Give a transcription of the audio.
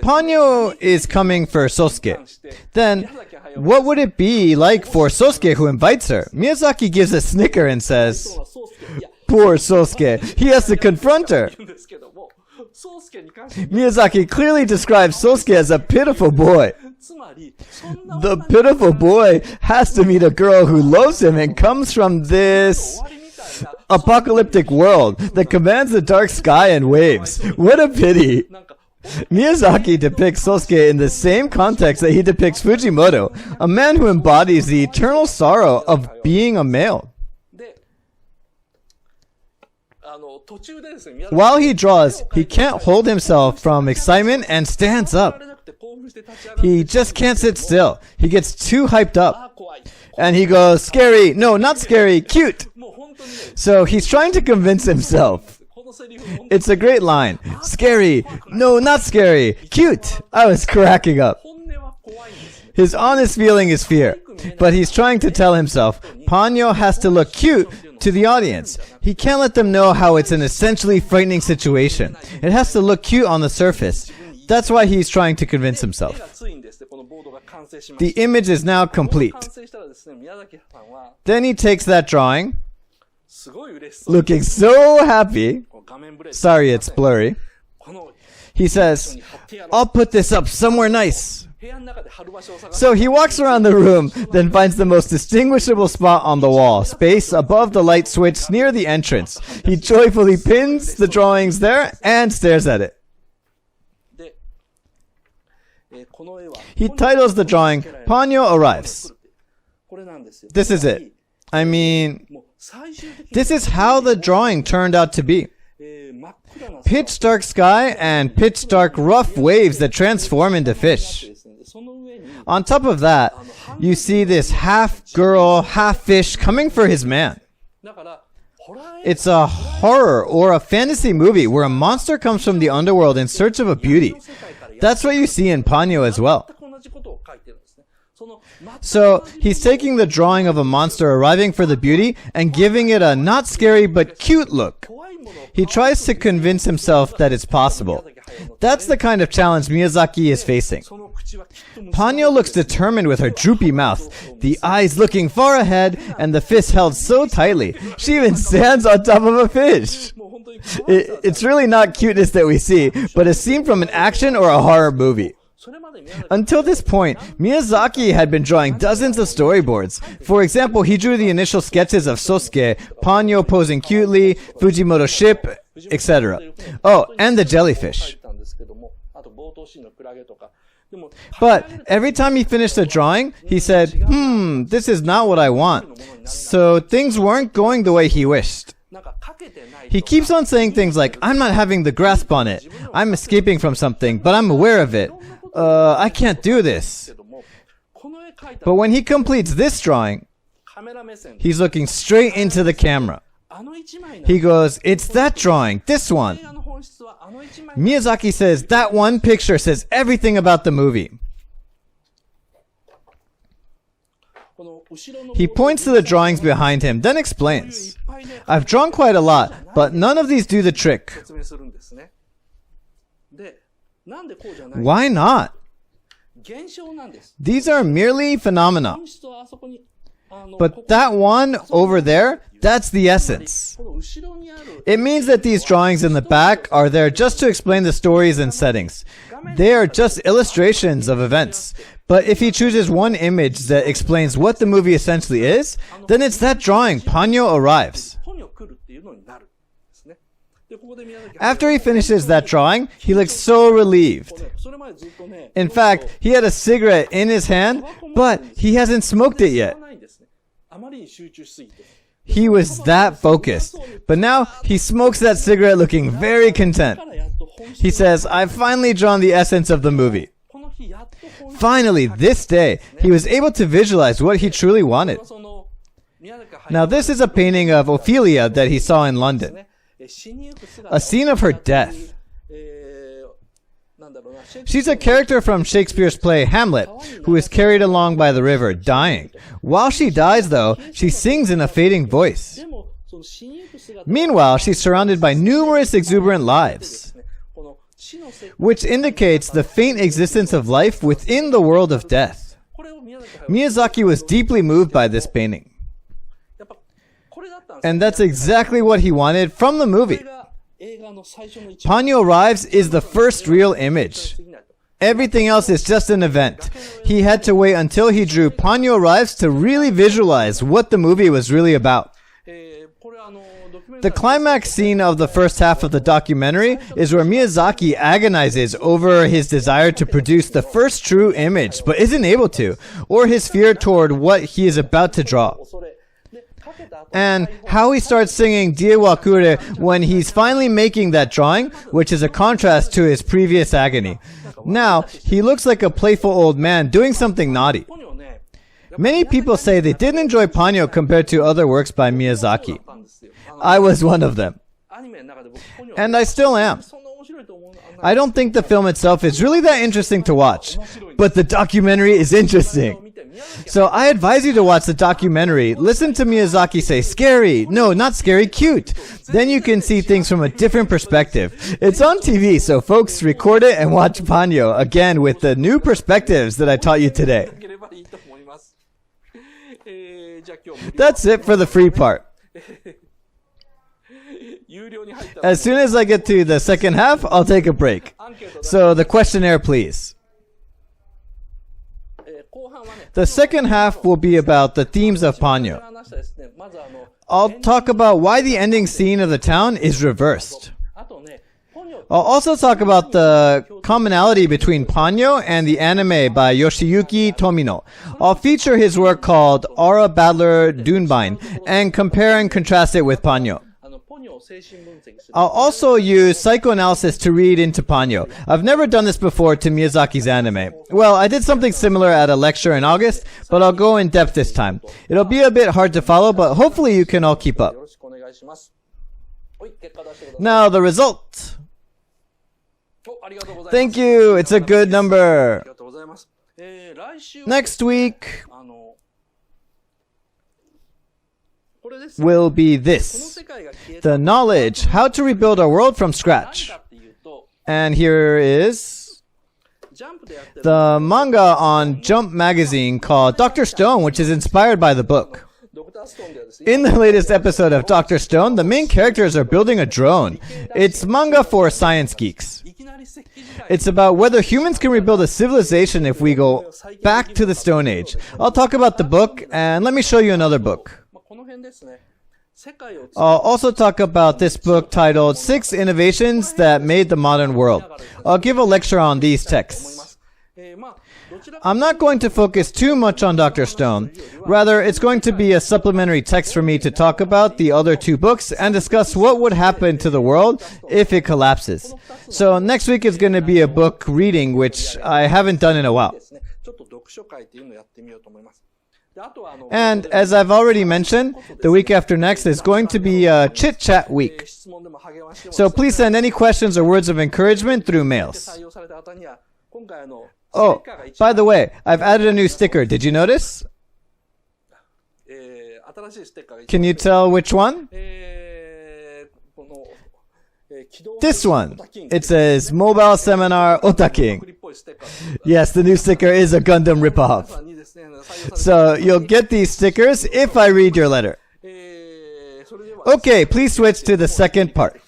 Ponyo is coming for Sosuke. Then, what would it be like for Sosuke who invites her? Miyazaki gives a snicker and says, "Poor Sosuke, he has to confront her." Miyazaki clearly describes Sosuke as a pitiful boy. The pitiful boy has to meet a girl who loves him and comes from this apocalyptic world that commands the dark sky and waves. What a pity. Miyazaki depicts Sosuke in the same context that he depicts Fujimoto, a man who embodies the eternal sorrow of being a male. While he draws, he can't hold himself from excitement and stands up. He just can't sit still. He gets too hyped up. And he goes, "Scary, no, not scary, cute." So he's trying to convince himself. It's a great line. "Scary, no, not scary, cute." I was cracking up. His honest feeling is fear, but he's trying to tell himself Ponyo has to look cute to the audience. He can't let them know how it's an essentially frightening situation. It has to look cute on the surface. That's why he's trying to convince himself. The image is now complete. Then he takes that drawing, looking so happy. Sorry, it's blurry. He says, "I'll put this up somewhere nice." So he walks around the room, then finds the most distinguishable spot on the wall, space above the light switch near the entrance. He joyfully pins the drawings there and stares at it. He titles the drawing, "Ponyo Arrives." This is it. I mean, this is how the drawing turned out to be. Pitch dark sky and pitch dark rough waves that transform into fish. On top of that, you see this half girl, half fish coming for his man. It's a horror or a fantasy movie where a monster comes from the underworld in search of a beauty. That's what you see in Ponyo as well. So he's taking the drawing of a monster arriving for the beauty and giving it a not scary but cute look. He tries to convince himself that it's possible. That's the kind of challenge Miyazaki is facing. Ponyo looks determined with her droopy mouth, the eyes looking far ahead, and the fist held so tightly. She even stands on top of a fish. It's really not cuteness that we see, but a scene from an action or a horror movie. Until this point, Miyazaki had been drawing dozens of storyboards. For example, he drew the initial sketches of Sosuke, Ponyo posing cutely, Fujimoto ship, etc. Oh, and the jellyfish. But every time he finished a drawing, he said, this is not what I want. So things weren't going the way he wished. He keeps on saying things like, "I'm not having the grasp on it. I'm escaping from something, but I'm aware of it. I can't do this." But when he completes this drawing, he's looking straight into the camera. He goes, "It's that drawing, this one." Miyazaki says that one picture says everything about the movie. He points to the drawings behind him, then explains, "I've drawn quite a lot, but none of these do the trick." Why not? These are merely phenomena. But that one over there, that's the essence. It means that these drawings in the back are there just to explain the stories and settings. They are just illustrations of events. But if he chooses one image that explains what the movie essentially is, then it's that drawing, Ponyo Arrives. After he finishes that drawing, he looks so relieved. In fact, he had a cigarette in his hand, but he hasn't smoked it yet. He was that focused. But now he smokes that cigarette looking very content. He says, "I've finally drawn the essence of the movie." Finally, this day, he was able to visualize what he truly wanted. Now this is a painting of Ophelia that he saw in London. A scene of her death. She's a character from Shakespeare's play Hamlet, who is carried along by the river, dying. While she dies, though, she sings in a fading voice. Meanwhile, she's surrounded by numerous exuberant lives. which indicates the faint existence of life within the world of death. Miyazaki was deeply moved by this painting. And that's exactly what he wanted from the movie. Ponyo arrives is the first real image. Everything else is just an event. He had to wait until he drew Ponyo arrives to really visualize what the movie was really about. The climax scene of the first half of the documentary is where Miyazaki agonizes over his desire to produce the first true image, but isn't able to, or his fear toward what he is about to draw. And how he starts singing Die wa Kure when he's finally making that drawing, which is a contrast to his previous agony. Now, he looks like a playful old man doing something naughty. Many people say they didn't enjoy Ponyo compared to other works by Miyazaki. I was one of them. And I still am. I don't think the film itself is really that interesting to watch, but the documentary is interesting. So I advise you to watch the documentary. Listen to Miyazaki say, scary. No, not scary, cute. Then you can see things from a different perspective. It's on TV, so folks, record it and watch Ponyo again with the new perspectives that I taught you today. That's it for the free part. As soon as I get to the second half, I'll take a break. So the questionnaire, please. The second half will be about the themes of Ponyo. I'll talk about why the ending scene of the town is reversed. I'll also talk about the commonality between Ponyo and the anime by Yoshiyuki Tomino. I'll feature his work called Aura Battler Dunebine and compare and contrast it with Ponyo. I'll also use psychoanalysis to read into Ponyo. I've never done this before to Miyazaki's anime. Well, I did something similar at a lecture in August, but I'll go in depth this time. It'll be a bit hard to follow, but hopefully you can all keep up. Now, the result. Thank you. It's a good number. Next week will be this. The knowledge, how to rebuild a world from scratch. And here is the manga on Jump magazine called Dr. Stone, which is inspired by the book. In the latest episode of Dr. Stone, the main characters are building a drone. It's manga for science geeks. It's about whether humans can rebuild a civilization if we go back to the Stone Age. I'll talk about the book, and let me show you another book. I'll also talk about this book titled 6 Innovations That Made the Modern World. I'll give a lecture on these texts. I'm not going to focus too much on Dr. Stone. Rather, it's going to be a supplementary text for me to talk about the other 2 books and discuss what would happen to the world if it collapses. So next week is going to be a book reading, which I haven't done in a while. And as I've already mentioned, the week after next is going to be a chit-chat week. So please send any questions or words of encouragement through mails. Oh, by the way, I've added a new sticker. Did you notice? Can you tell which one? This one. It says Mobile Seminar OTAKING. Yes, the new sticker is a Gundam ripoff. So you'll get these stickers if I read your letter. Okay, please switch to the second part.